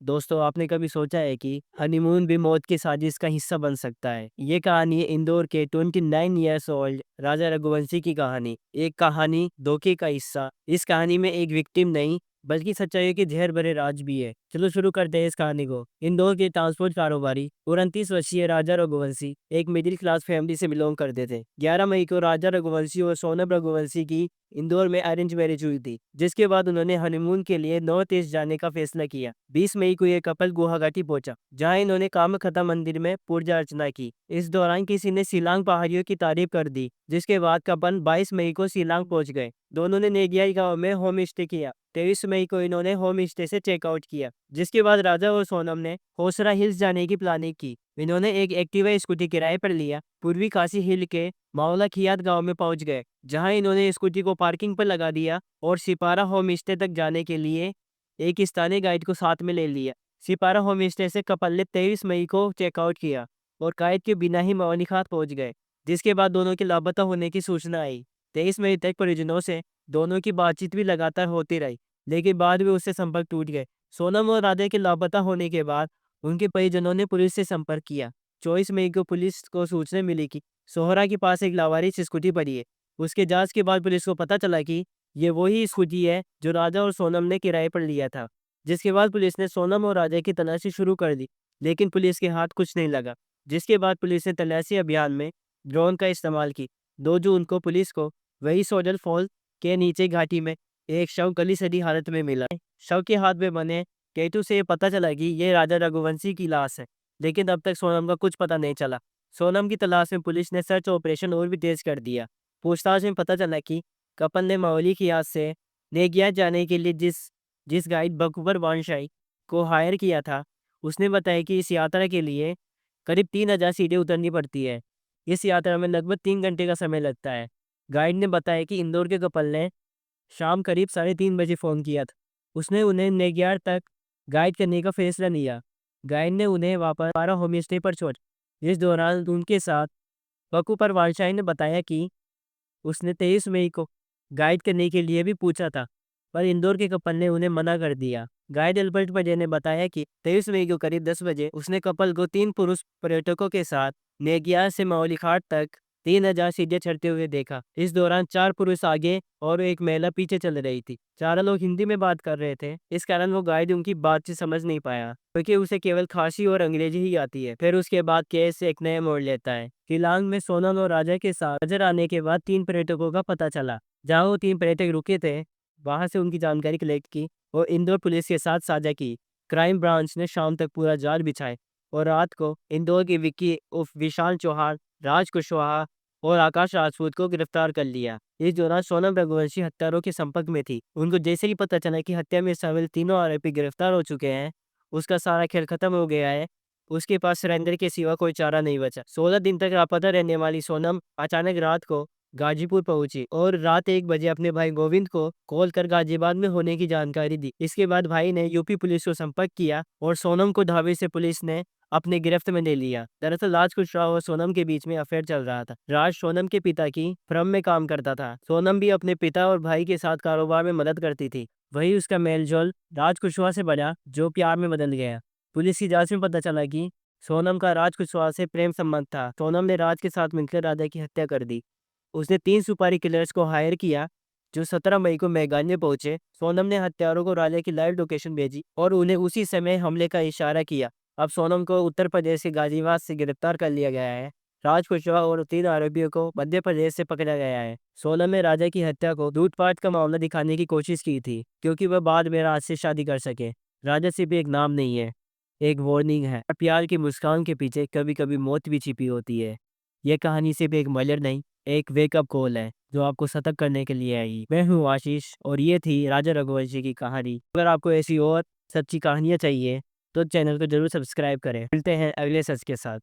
दोस्तों, आपने कभी सोचा है कि हनीमून भी मौत की साजिश का हिस्सा बन सकता है? ये कहानी है इंदौर के 29 ईयर्स ओल्ड राजा रघुवंशी की कहानी। एक कहानी धोखे का हिस्सा। इस कहानी में एक विक्टिम नहीं बल्कि सच्चाई के जहर भरे राज भी है। चलो शुरू करते हैं इस कहानी को। इंदौर के ट्रांसपोर्ट कारोबारी और 29 वर्षीय राजा रघुवंशी एक मिडिल क्लास फैमिली से बिलोंग करते थे। 11 मई को राजा रघुवंशी और सोनम रघुवंशी की इंदौर में अरेंज मैरिज हुई थी, जिसके बाद उन्होंने हनीमून के लिए नॉर्थ ईस्ट जाने का फैसला किया। 20 मई को ये कपल गुवाहाटी पहुंचा, जहां इन्होंने कामाख्या मंदिर में पूजा अर्चना की। इस दौरान किसी ने शिलांग पहाड़ियों की तारीफ कर दी, जिसके बाद कपल 22 मई को शिलांग पहुंच गए। दोनों ने नेगियाई गांव में होम स्टे किया। 23 मई को इन्होंने होम स्टे से चेकआउट किया, जिसके बाद राजा और सोनम ने होसरा हिल्स जाने की प्लानिंग की। इन्होंने एक एक्टिवा स्कूटी किराए पर लिया, पूर्वी खासी हिल के मावला खियात गांव में पहुंच गए, जहां इन्होंने स्कूटी को पार्किंग पर लगा दिया और सिपारा होम स्टे तक जाने के लिए एक स्थानीय गाइड को साथ में ले लिया। सिपारा होम स्टे से कपल ने 23 मई को चेकआउट किया और गाइड के बिना ही मौलिखात पहुंच गए, जिसके बाद दोनों के लापता होने की सूचना आई। 23 मई तक परिजनों से दोनों की बातचीत भी लगातार होती रही, लेकिन बाद में उससे संपर्क टूट गए। सोनम और राधे के लापता होने के बाद उनके परिजनों ने पुलिस से संपर्क किया। 24 मई को पुलिस को सूचना मिली कि सोहरा के पास एक लावारिस स्कूटी पड़ी है। उसके जांच के बाद पुलिस को पता चला कि ये वही स्कूटी है जो राजा और सोनम ने किराए पर लिया था। जिसके बाद पुलिस ने सोनम और राजा की तलाशी शुरू कर दी, लेकिन पुलिस के हाथ कुछ नहीं लगा। जिसके बाद पुलिस ने तलाशी अभियान में ड्रोन का इस्तेमाल की। 2 जून को पुलिस को वही सोजल फॉल के नीचे घाटी में एक शव गली सड़ी हालत में मिला। शव के हाथ में बने टैटू से ये पता चला कि ये राजा रघुवंशी की लाश है, लेकिन अब तक सोनम का कुछ पता नहीं चला। सोनम की तलाश में पुलिस ने सर्च ऑपरेशन और भी तेज कर दिया। पूछताछ में पता चला कि कपल ने मावली की याद से नेगिया जाने के लिए जिस जिस गाइड बकबर वानशाई को हायर किया था, उसने बताया कि इस यात्रा के लिए करीब 3000 सीटें उतरनी पड़ती है। इस यात्रा में लगभग 3 घंटे का समय लगता है। गाइड ने बताया कि इंदौर के कपल ने शाम करीब 3:30 बजे फ़ोन किया था। उसने उन्हें नेगियार तक गाइड करने का फैसला लिया। गाइड ने उन्हें वापस पारा होम स्टे पर छोड़। इस दौरान उनके साथ बकूपर वानशाई ने बताया कि उसने 23 मई को गाइड करने के लिए भी पूछा था, पर इंदौर के कपल ने उन्हें मना कर दिया। गाइड अल्बर्ट पजे ने बताया कि 23 मई को करीब 10 बजे उसने कपल को 3 पुरुष पर्यटकों के साथ नेगियार से माओलीघाट तक 3000 सीढ़ियां चढ़ते हुए देखा। इस दौरान 4 पुरुष आगे और एक महिला पीछे चल रही थी। चारों लोग हिंदी में बात कर रहे थे, इस कारण वो गाइड उनकी बातचीत समझ नहीं पाया, क्योंकि उसे केवल खासी और अंग्रेजी ही आती है। फिर उसके बाद केस एक नया मोड़ लेता है। शिलांग में सोनम और राजा के साथ नजर आने के बाद 3 पर्यटकों का पता चला। जहाँ वो 3 पर्यटक रुके थे, वहां से उनकी जानकारी कलेक्ट की और इंदौर पुलिस के साथ साझा की। क्राइम ब्रांच ने शाम तक पूरा जाल बिछाए और रात को इंदौर के विक्की उर्फ विशाल चौहान, राज कुशवाहा और आकाश राजपूत को गिरफ्तार कर लिया। इस दौरान सोनम रघुवंशी हत्यारों के संपर्क में थी। उनको जैसे ही पता चला कि हत्या में शामिल तीनों आरोपी गिरफ्तार हो चुके हैं, उसका सारा खेल खत्म हो गया है। उसके पास सरेंडर के सिवा कोई चारा नहीं बचा। 16 दिन तक लापता रहने वाली सोनम अचानक रात को गाजीपुर पहुंची और रात 1 बजे अपने भाई गोविंद को कॉल कर गाजियाबाद में होने की जानकारी दी। इसके बाद भाई ने यूपी पुलिस को संपर्क किया और सोनम को ढाबे से पुलिस ने अपने गिरफ्त में ले लिया। दरअसल राज कुशवाहा और सोनम के बीच में अफेयर चल रहा था। राज सोनम के पिता की फर्म में काम करता था। सोनम भी अपने पिता और भाई के साथ कारोबार में मदद करती थी। वही उसका मेलजोल राज कुशवाहा से बना, जो प्यार में बदल गया। पुलिस की जांच में पता चला कि सोनम का राज कुशवाहा से प्रेम संबंध था। सोनम ने राज के साथ मिलकर राधा की हत्या कर दी। उसने 3 सुपारी किलर्स को हायर किया, जो 17 मई को मेघालय पहुंचे। सोनम ने हत्यारों को राजा की लाइव लोकेशन भेजी और उन्हें उसी समय हमले का इशारा किया। अब सोनम को उत्तर प्रदेश के गाजियाबाद से गिरफ्तार कर लिया गया है। राज कुशवाहा और 3 आरोपियों को मध्य प्रदेश से पकड़ा गया है। सोनम ने राजा की हत्या को लूटपाट का मामला दिखाने की कोशिश की थी, क्योंकि वह बाद में राज से शादी कर सके। राजा सिर्फ एक नाम नहीं है, एक वार्निंग है। प्यार की मुस्कान के पीछे कभी कभी मौत भी छिपी होती है। यह कहानी सिर्फ एक मलर नहीं, एक वेकअप कॉल है, जो आपको सतर्क करने के लिए आई। मैं हूँ आशीष और ये थी राजा रघुवंशी की कहानी। अगर आपको ऐसी और सच्ची कहानियाँ चाहिए तो चैनल को जरूर सब्सक्राइब करें। मिलते हैं अगले सच के साथ।